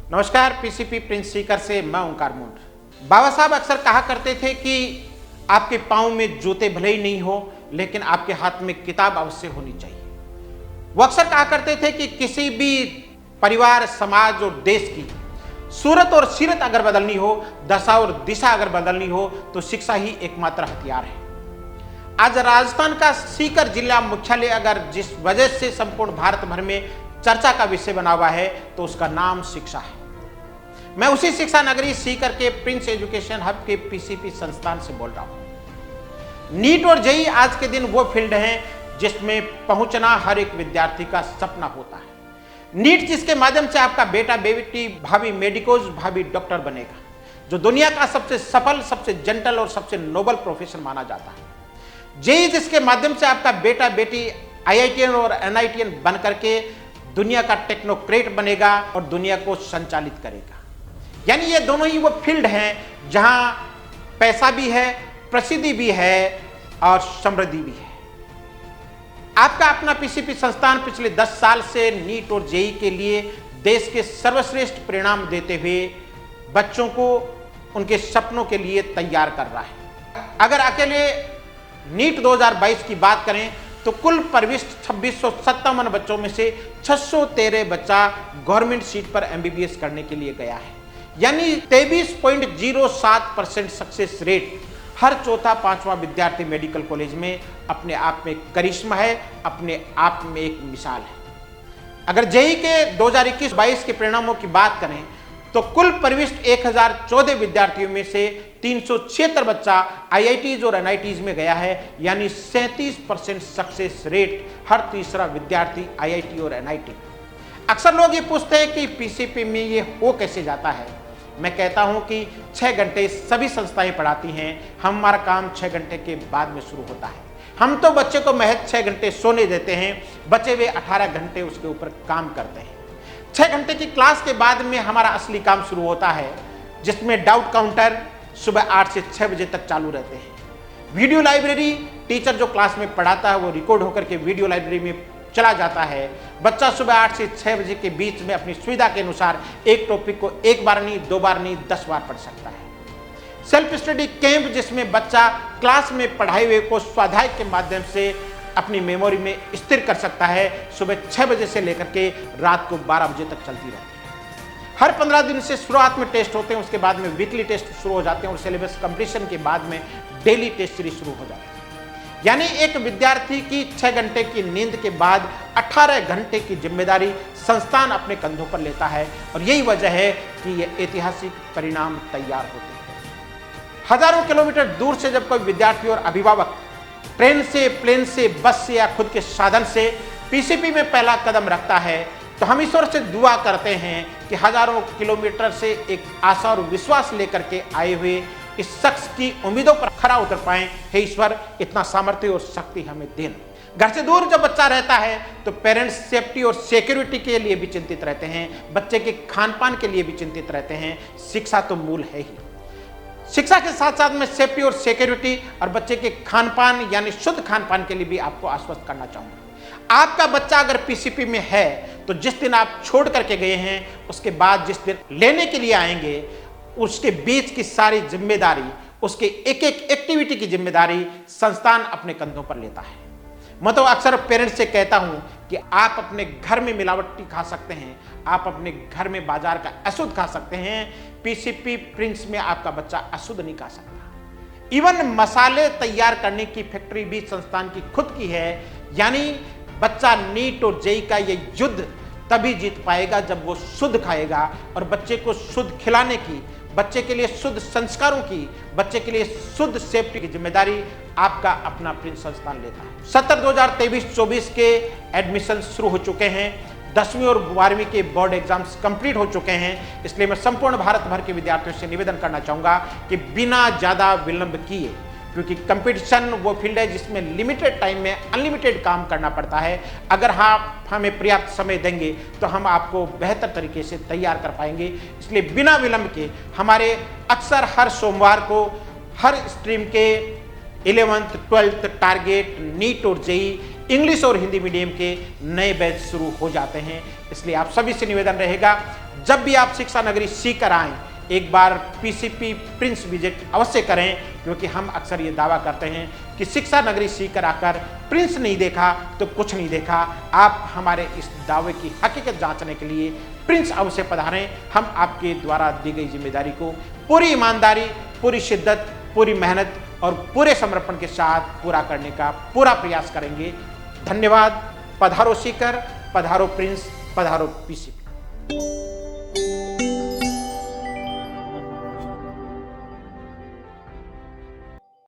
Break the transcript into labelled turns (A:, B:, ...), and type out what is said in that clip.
A: नमस्कार, PCP Prince Sikar से मैं ओंकार मुंड। बाबा साहब अक्सर कहा करते थे कि आपके पांव में जूते भले ही नहीं हो, लेकिन आपके हाथ में किताब अवश्य होनी चाहिए। वो अक्सर कहा करते थे कि किसी भी परिवार, समाज और देश की सूरत और सीरत अगर बदलनी हो, दशा और दिशा अगर बदलनी हो, तो शिक्षा ही एकमात्र हथियार है। आज राजस्थान का सीकर जिला मुख्यालय अगर जिस वजह से संपूर्ण भारत भर में चर्चा का विषय बना हुआ है, तो उसका नाम शिक्षा है। मैं उसी शिक्षा नगरी सीकर के प्रिंस एजुकेशन हब के पीसीपी संस्थान से बोल रहा हूं। नीट और जेईई आज के दिन वो फील्ड है जिसमें पहुंचना हर एक विद्यार्थी का सपना होता है। नीट जिसके माध्यम से आपका बेटा बेटी भावी मेडिकोज, भावी डॉक्टर बनेगा, जो दुनिया का सबसे सफल, सबसे जेंटल और सबसे नोबल प्रोफेशन माना जाता है। जेईई जिसके माध्यम से आपका बेटा बेटी आईआईटीएन और एनआईटीएन बन करके दुनिया का टेक्नोक्रेट बनेगा और दुनिया को संचालित करेगा। यानी ये दोनों ही वो फील्ड हैं जहां पैसा भी है, प्रसिद्धि भी है और समृद्धि भी है। आपका अपना पीसीपी संस्थान पिछले 10 साल से नीट और जेईई के लिए देश के सर्वश्रेष्ठ परिणाम देते हुए बच्चों को उनके सपनों के लिए तैयार कर रहा है। अगर अकेले नीट 2022 की बात करें तो कुल प्रविष्ट 2657 बच्चों में से 613 बच्चा गवर्नमेंट सीट पर एमबीबीएस करने के लिए गया है। यानी 23.07% सक्सेस रेट। हर चौथा पांचवा विद्यार्थी मेडिकल कॉलेज में अपने आप में करिश्मा है, अपने आप में एक मिसाल है। अगर जेईई के 2021-22 के परिणामों की बात करें तो कुल प्रविष्ट 1014 विद्यार्थियों में से 376 बच्चा आईआईटीज और एनआईटीज में गया है। यानी 37% सक्सेस रेट। हर तीसरा विद्यार्थी आईआईटी और एनआईटी। अक्सर लोग ये पूछते हैं कि पीसीपी में ये हो कैसे जाता है। मैं कहता हूं कि 6 घंटे सभी संस्थाएं पढ़ाती हैं, हमारा काम 6 घंटे के बाद में शुरू होता है। हम तो बच्चे को महज 6 घंटे सोने देते हैं, बचे हुए 18 घंटे उसके ऊपर काम करते हैं। 6 घंटे की क्लास के बाद में हमारा असली काम शुरू होता है, जिसमें डाउट काउंटर सुबह 8 से 6 बजे तक चालू रहते हैं। वीडियो लाइब्रेरी, टीचर जो क्लास में पढ़ाता है वो रिकॉर्ड होकर के वीडियो लाइब्रेरी में चला जाता है। बच्चा सुबह 8 से 6 बजे के बीच में अपनी सुविधा के अनुसार एक टॉपिक को 1 बार नहीं, 2 बार नहीं, 10 बार पढ़ सकता है। सेल्फ स्टडी कैंप जिसमें बच्चा क्लास में पढ़ाए हुए को स्वाध्याय के माध्यम से अपनी मेमोरी में स्थिर कर सकता है। सुबह 6 बजे से लेकर के रात को 12 बजे तक चलती रहती है। हर 15 दिन से शुरुआत में टेस्ट होते हैं, उसके बाद में वीकली टेस्ट शुरू हो जाते हैं और सिलेबस कंप्लीशन के बाद में डेली टेस्ट सीरीज शुरू हो जाती है। यानी एक विद्यार्थी की 6 घंटे की नींद के बाद 18 घंटे की जिम्मेदारी संस्थान अपने कंधों पर लेता है। और यही वजह है कि ये ऐतिहासिक परिणाम तैयार होते हैं। हजारों किलोमीटर दूर से जब कोई विद्यार्थी और अभिभावक ट्रेन से, प्लेन से, बस से या खुद के साधन से पीसीपी में पहला कदम रखता है, तो हम ईश्वर से दुआ करते हैं कि हजारों किलोमीटर से एक आशा और विश्वास लेकर के आए हुए इस शख्स की उम्मीदों पर खरा उतर पाएं। हे ईश्वर, इतना सामर्थ्य और शक्ति हमें देना। घर से दूर जब बच्चा रहता है तो पेरेंट्स सेफ्टी और सिक्योरिटी के लिए भी चिंतित रहते हैं, बच्चे के खान पान के लिए भी चिंतित रहते हैं। शिक्षा तो मूल है ही। शिक्षा के साथ साथ में सेफ्टी और सिक्योरिटी और बच्चे के खान पान यानी शुद्ध खान पान के लिए भी आपको आश्वस्त करना चाहूंगा। आपका बच्चा अगर पीसीपी में है तो जिस दिन आप छोड़ करके गए हैं, उसके बाद जिस दिन लेने के लिए आएंगे, उसके बीच की सारी जिम्मेदारी, उसके एक एक एक्टिविटी की जिम्मेदारी संस्थान अपने कंधों पर लेता है। मैं तो अक्सर पेरेंट्स से कहता हूं कि आप अपने घर में मिलावटी खा सकते हैं, आप अपने घर में बाजार का अशुद्ध खा सकते हैं, पीसीपी प्रिंस में आपका बच्चा अशुद्ध नहीं खा सकता। इवन मसाले तैयार करने की फैक्ट्री भी संस्थान की खुद की है। यानी बच्चा नीट और जेईई का ये युद्ध तभी जीत पाएगा जब वो शुद्ध खाएगा। और बच्चे को शुद्ध खिलाने की, बच्चे के लिए शुद्ध संस्कारों की, बच्चे के लिए शुद्ध सेफ्टी की जिम्मेदारी आपका अपना प्रिंस संस्थान लेता है। 2023-24 के एडमिशन शुरू हो चुके हैं। 10वीं और 12वीं के बोर्ड एग्जाम्स कंप्लीट हो चुके हैं। इसलिए मैं संपूर्ण भारत भर के विद्यार्थियों से निवेदन करना चाहूंगा कि बिना ज्यादा विलंब किए, क्योंकि कंपटीशन वो फील्ड है जिसमें लिमिटेड टाइम में अनलिमिटेड काम करना पड़ता है। अगर आप हमें पर्याप्त समय देंगे तो हम आपको बेहतर तरीके से तैयार कर पाएंगे। इसलिए बिना विलंब के हमारे अक्सर हर सोमवार को हर स्ट्रीम के 11th 12th टारगेट, नीट और जेईई इंग्लिश और हिंदी मीडियम के नए बैच शुरू हो जाते हैं। इसलिए आप सभी से निवेदन रहेगा, जब भी आप शिक्षा नगरी सीकर आएँ, एक बार पीसीपी प्रिंस विजिट अवश्य करें, क्योंकि हम अक्सर ये दावा करते हैं कि शिक्षा नगरी सीकर आकर प्रिंस नहीं देखा तो कुछ नहीं देखा। आप हमारे इस दावे की हकीकत जांचने के लिए प्रिंस अवश्य पधारें। हम आपके द्वारा दी गई जिम्मेदारी को पूरी ईमानदारी, पूरी शिद्दत, पूरी मेहनत और पूरे समर्पण के साथ पूरा करने का पूरा प्रयास करेंगे। धन्यवाद। पधारो सीकर, पधारो प्रिंस, पधारो पीसीपी।